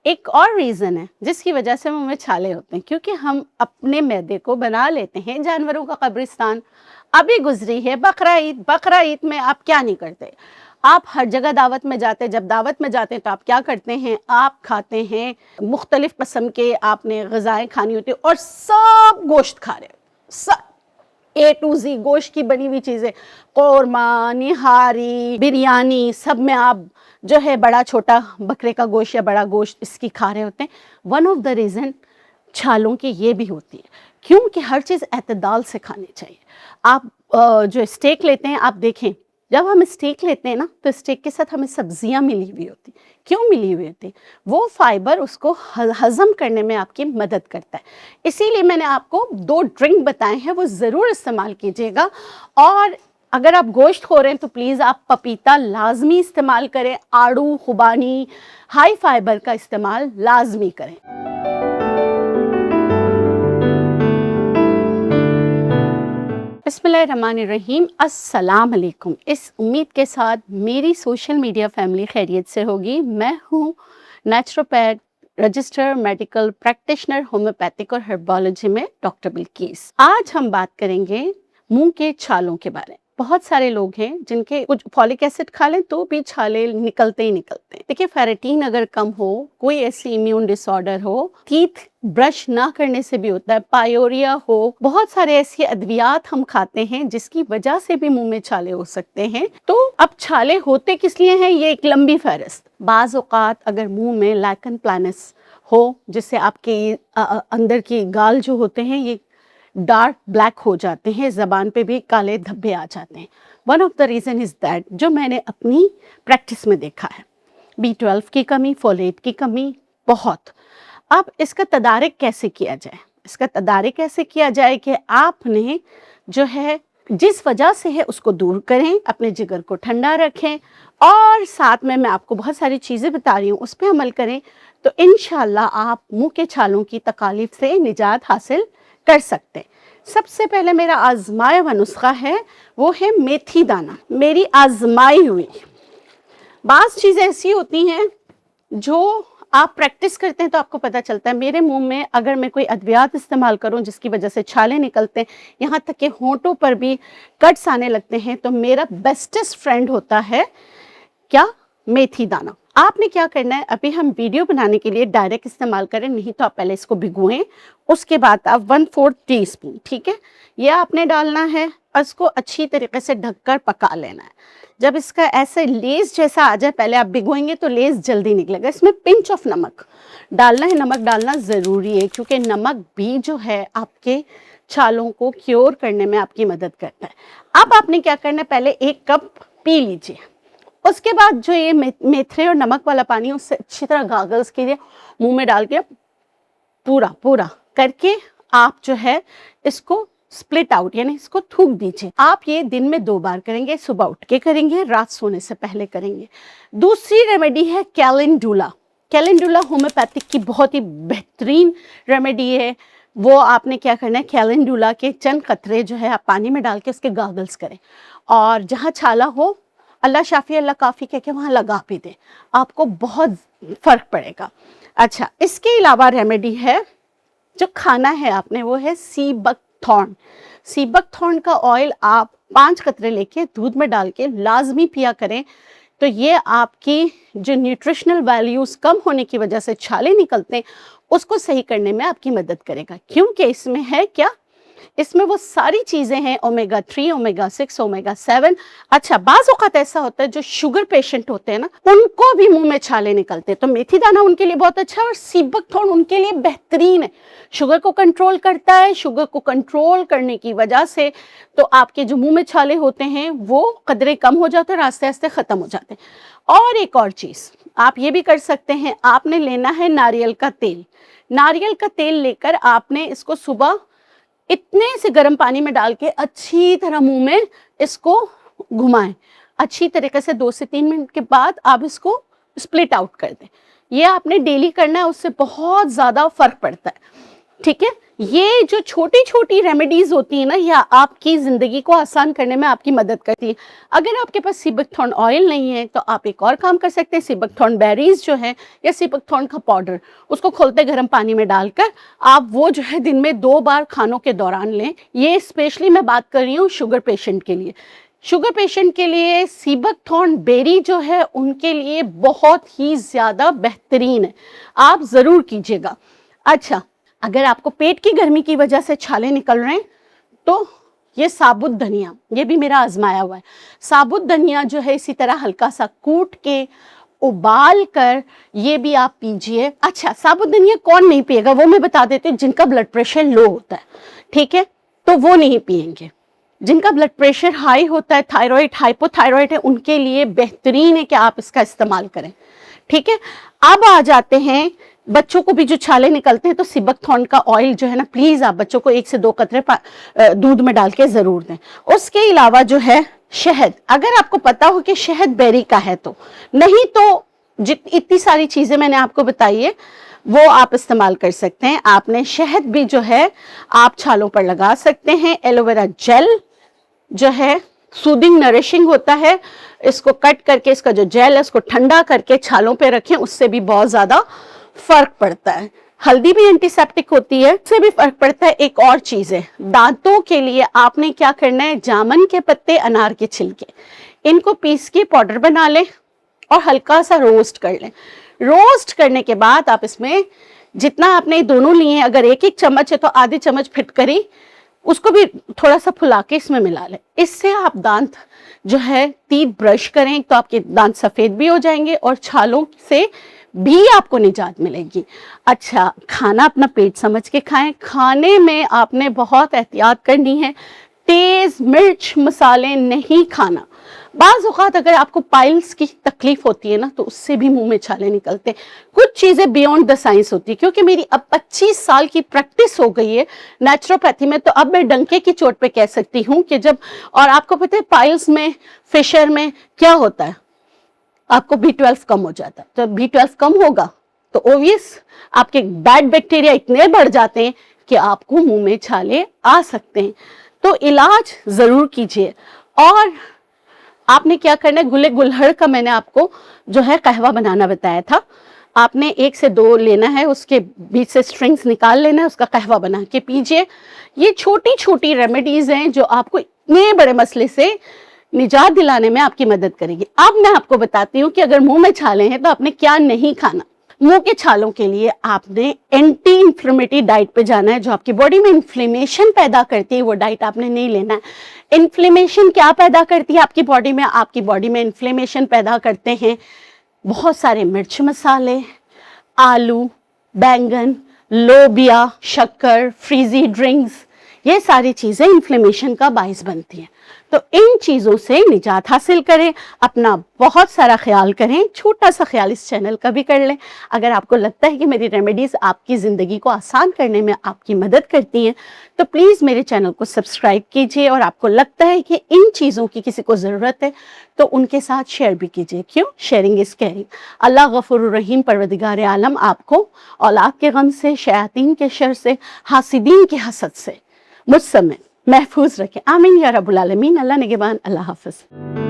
एक और रीज़न है जिसकी वजह से मुँह में छाले होते हैं, क्योंकि हम अपने मैदे को बना लेते हैं जानवरों का कब्रिस्तान। अभी गुजरी है बकरा ईद, बकरा ईद में आप क्या नहीं करते, आप हर जगह दावत में जाते हैं। जब दावत में जाते हैं तो आप क्या करते हैं, आप खाते हैं मुख्तलिफ किस्म के, आपने ग़िज़ाएँ खानी होती है और सब गोश्त खा रहे हो, सब A to Z गोश्त की बनी हुई चीज़ें, कौरमा, निहारी, बिरयानी, सब में आप जो है बड़ा छोटा बकरे का गोश्त या बड़ा गोश्त इसकी खा रहे होते हैं। वन ऑफ द रीज़न छालों की ये भी होती है, क्योंकि हर चीज़ एतदाल से खानी चाहिए। आप जो स्टेक लेते हैं, आप देखें जब हम स्टेक लेते हैं ना, तो स्टेक के साथ हमें सब्जियां मिली हुई होती। क्यों मिली हुई होती? वो फाइबर उसको हज़म करने में आपकी मदद करता है। इसीलिए मैंने आपको 2 ड्रिंक बताए हैं, वो ज़रूर इस्तेमाल कीजिएगा। और अगर आप गोश्त खो रहे हैं तो प्लीज़ आप पपीता लाजमी इस्तेमाल करें, आड़ू, खुबानी, हाई फाइबर का इस्तेमाल लाजमी करें। बिस्मिल्लाहिर्रहमानिर्रहीम, अस्सलाम वालेकुम। इस उम्मीद के साथ मेरी सोशल मीडिया फैमिली खैरियत से होगी। मैं हूँ naturopath, registered medical practitioner, homeopathic और हर्बोलॉजी में डॉक्टर बिल्किस। आज हम बात करेंगे मुंह के छालों के बारे में। बहुत सारे लोग हैं जिनके कुछ फॉलिक एसिड खा लें तो भी छाले निकलते ही निकलते हैं। देखिए, फेरेटिन अगर कम हो, कोई ऐसी इम्यून डिसऑर्डर हो, टीथ ब्रश ना करने से भी होता है, पायोरिया हो, बहुत सारे ऐसी अद्वियात हम खाते हैं जिसकी वजह से भी मुंह में छाले हो सकते हैं। तो अब छाले होते किस लिए हैं, ये एक लंबी फहरिस्त। बाज़ औक़ात अगर मुंह में लाइकन प्लानस हो, जिससे आपके अंदर की गाल जो होते हैं ये डार्क ब्लैक हो जाते हैं, ज़बान पे भी काले धब्बे आ जाते हैं। One of the reason is that, जो मैंने अपनी प्रैक्टिस में देखा है, B12 की कमी, फोलेट की कमी बहुत। अब इसका तदारक कैसे किया जाए? इसका तदारक कैसे किया जाए कि आपने जो है जिस वजह से है उसको दूर करें, अपने जिगर को ठंडा रखें और साथ में मैं आपको बहुत सारी चीज़ें बता रही हूँ, उस पर अमल करें तो इंशाल्लाह आप मुंह के छालों की तकालीफ से निजात हासिल कर सकते हैं। सबसे पहले मेरा आजमाया हुआ नुस्खा है, वो है मेथी दाना। मेरी आजमाई हुई बाज़ चीज़ें ऐसी होती हैं जो आप प्रैक्टिस करते हैं तो आपको पता चलता है। मेरे मुंह में अगर मैं कोई अद्वियात इस्तेमाल करूं जिसकी वजह से छाले निकलते हैं, यहाँ तक कि होंठों पर भी कट्स आने लगते हैं, तो मेरा बेस्टेस्ट फ्रेंड होता है क्या, मेथी दाना। आपने क्या करना है, अभी हम वीडियो बनाने के लिए डायरेक्ट इस्तेमाल करें, नहीं तो आप पहले इसको भिगोएं, उसके बाद आप 1/4 टीस्पून, ठीक है, ये आपने डालना है और इसको अच्छी तरीके से ढककर पका लेना है। जब इसका ऐसे लेस जैसा आ जाए, पहले आप भिगोएंगे तो लेस जल्दी निकलेगा। इसमें पिंच ऑफ नमक डालना है, नमक डालना ज़रूरी है क्योंकि नमक भी जो है आपके छालों को क्योर करने में आपकी मदद करता है। अब आपने क्या करना है, पहले 1 कप पी लीजिए, उसके बाद जो ये मेथरे और नमक वाला पानी उससे अच्छी तरह गागल्स कीजिए, मुंह में डाल के पूरा पूरा करके आप जो है इसको स्प्लिट आउट यानी इसको थूक दीजिए। आप ये दिन में 2 बार करेंगे, सुबह उठ के करेंगे, रात सोने से पहले करेंगे। दूसरी रेमेडी है कैलेंडुला। कैलेंडुला होम्योपैथिक की बहुत ही बेहतरीन रेमेडी है। वो आपने क्या करना है, कैलेंडुला के चंद कतरे जो है आप पानी में डाल के उसके गागल्स करें और जहाँ छाला हो अल्लाह शाफी अल्लाह काफ़ी कह के वहाँ लगा भी दे, आपको बहुत फ़र्क पड़ेगा। अच्छा, इसके अलावा रेमेडी है जो खाना है आपने, वो है सी बकथॉर्न। सी बकथॉर्न का ऑयल आप 5 कतरे लेके दूध में डाल के लाजमी पिया करें, तो ये आपकी जो न्यूट्रिशनल वैल्यूज़ कम होने की वजह से छाले निकलते हैं उसको सही करने में आपकी मदद करेगा। क्योंकि इसमें है क्या, इसमें वो सारी चीज़ें हैं, ओमेगा 3, ओमेगा 6, ओमेगा 7। अच्छा, बाज़ औक़ात ऐसा होता है जो शुगर पेशेंट होते हैं ना, उनको भी मुंह में छाले निकलते हैं, तो मेथी दाना उनके लिए बहुत अच्छा है और सी बकथॉर्न उनके लिए बेहतरीन है। शुगर को कंट्रोल करता है, शुगर को कंट्रोल करने की वजह से तो आपके जो मुंह में छाले होते हैं वो कदरे कम हो जाते हैं, आस्ते आस्ते ख़त्म हो जाते हैं। और एक और चीज़ आप ये भी कर सकते हैं, आपने लेना है नारियल का तेल। नारियल का तेल लेकर आपने इसको सुबह इतने से गर्म पानी में डाल के अच्छी तरह मुंह में इसको घुमाएं अच्छी तरीके से। 2 से 3 मिनट के बाद आप इसको स्प्लिट आउट कर दें। ये आपने डेली करना है, उससे बहुत ज़्यादा फ़र्क पड़ता है। ठीक है, ये जो छोटी छोटी रेमेडीज होती है ना, या आपकी ज़िंदगी को आसान करने में आपकी मदद करती है। अगर आपके पास सीबकथॉर्न ऑयल नहीं है तो आप एक और काम कर सकते हैं, सीबकथॉर्न बेरीज जो है या सीबकथॉर्न का पाउडर, उसको खोलते गर्म पानी में डालकर आप वो जो है दिन में 2 बार खानों के दौरान लें। ये स्पेशली मैं बात कर रही हूँ शुगर पेशेंट के लिए। शुगर पेशेंट के लिए सीबकथॉर्न बेरी जो है उनके लिए बहुत ही ज़्यादा बेहतरीन है, आप ज़रूर कीजिएगा। अच्छा, अगर आपको पेट की गर्मी की वजह से छाले निकल रहे हैं तो ये साबुत धनिया, ये भी मेरा आजमाया हुआ है। साबुत धनिया जो है इसी तरह हल्का सा कूट के उबाल कर ये भी आप पीजिए। अच्छा, साबुत धनिया कौन नहीं पिएगा वो मैं बता देती हूँ। जिनका ब्लड प्रेशर लो होता है, ठीक है, तो वो नहीं पिएंगे। जिनका ब्लड प्रेशर हाई होता है, थायराइड, हाइपोथायराइड है, उनके लिए बेहतरीन है कि आप इसका इस्तेमाल करें। ठीक है, अब आ जाते हैं बच्चों को भी जो छाले निकलते हैं, तो सीबकथॉर्न का ऑयल जो है ना, प्लीज आप बच्चों को 1 से 2 कतरे दूध में डाल के जरूर दें। उसके अलावा जो है शहद, अगर आपको पता हो कि शहद बेरी का है तो, नहीं तो इतनी सारी चीजें मैंने आपको बताई है वो आप इस्तेमाल कर सकते हैं। आपने शहद भी जो है आप छालों पर लगा सकते हैं। एलोवेरा जेल जो है सूदिंग नरिशिंग होता है, इसको कट करके इसका जो जेल है उसको ठंडा करके छालों पे रखें, उससे भी बहुत ज्यादा फर्क पड़ता है। हल्दी भी एंटीसेप्टिक होती है, उससे भी फर्क पड़ता है। एक और चीज है, दांतों के लिए आपने क्या करना है, जामुन के पत्ते, अनार के छिलके, इनको पीस के पाउडर बना लें और हल्का सा रोस्ट कर लें। रोस्ट करने के बाद आप इसमें जितना आपने दोनों लिए हैं, अगर 1-1 चम्मच है तो आधी चम्मच फिटकरी उसको भी थोड़ा सा फुला के इसमें मिला लें। इससे आप दांत जो है टीथ ब्रश करें तो आपके दांत सफेद भी हो जाएंगे और छालों से भी आपको निजात मिलेगी। अच्छा, खाना अपना पेट समझ के खाएं। खाने में आपने बहुत एहतियात करनी है, तेज मिर्च मसाले नहीं खाना। बाज़ औक़ात अगर आपको पाइल्स की तकलीफ होती है ना तो उससे भी मुंह में छाले निकलते हैं। कुछ चीज़ें बियॉन्ड द साइंस होती है। क्योंकि मेरी अब 25 साल की प्रैक्टिस हो गई है नेचुरोपैथी में, तो अब मैं डंके की चोट पे कह सकती हूँ कि जब, और आपको पता है पाइल्स में, फिशर में क्या होता है, आपको B12 कम हो जाता है। तो B12 कम होगा तो ओवियस आपके बैड बैक्टीरिया इतने बढ़ जाते हैं कि आपको मुंह में छाले आ सकते हैं। तो इलाज जरूर कीजिए। और आपने क्या करना है, गुले गुलहड़ का मैंने आपको जो है कहवा बनाना बताया था। आपने 1 से 2 लेना है, उसके बीच से स्ट्रिंग्स निकाल लेना है, उसका कहवा बना के पीजिए। ये छोटी छोटी रेमेडीज हैं जो आपको इतने बड़े मसले से निजात दिलाने में आपकी मदद करेगी। अब मैं आपको बताती हूँ कि अगर मुंह में छाले हैं तो आपने क्या नहीं खाना। मुंह के छालों के लिए आपने एंटी इंफ्लेमेटरी डाइट पे जाना है। जो आपकी बॉडी में इन्फ्लेमेशन पैदा करती है वो डाइट आपने नहीं लेना है। इन्फ्लेमेशन क्या पैदा करती है आपकी बॉडी में? आपकी बॉडी में इन्फ्लेमेशन पैदा करते हैं बहुत सारे मिर्च मसाले, आलू, बैंगन, लोबिया, शक्कर, फ्रीजी ड्रिंक्स, ये सारी चीजें इन्फ्लेमेशन का बाइस बनती हैं। तो इन चीज़ों से निजात हासिल करें, अपना बहुत सारा ख्याल करें। छोटा सा ख्याल इस चैनल का भी कर लें। अगर आपको लगता है कि मेरी रेमेडीज़ आपकी ज़िंदगी को आसान करने में आपकी मदद करती हैं तो प्लीज़ मेरे चैनल को सब्सक्राइब कीजिए। और आपको लगता है कि इन चीज़ों की किसी को ज़रूरत है तो उनके साथ शेयर भी कीजिए। क्यों? Sharing is caring. अल्लाह गफूर रहीम परवरदिगार आलम आपको औलाद के गम से, शयातीन के शर से, हासिदीन के हसद से मुझ समय महफूज रखें। आमीन या रब्बुल आलमीन। अल्लाह निगहबान। अल्लाह हाफ़िज़।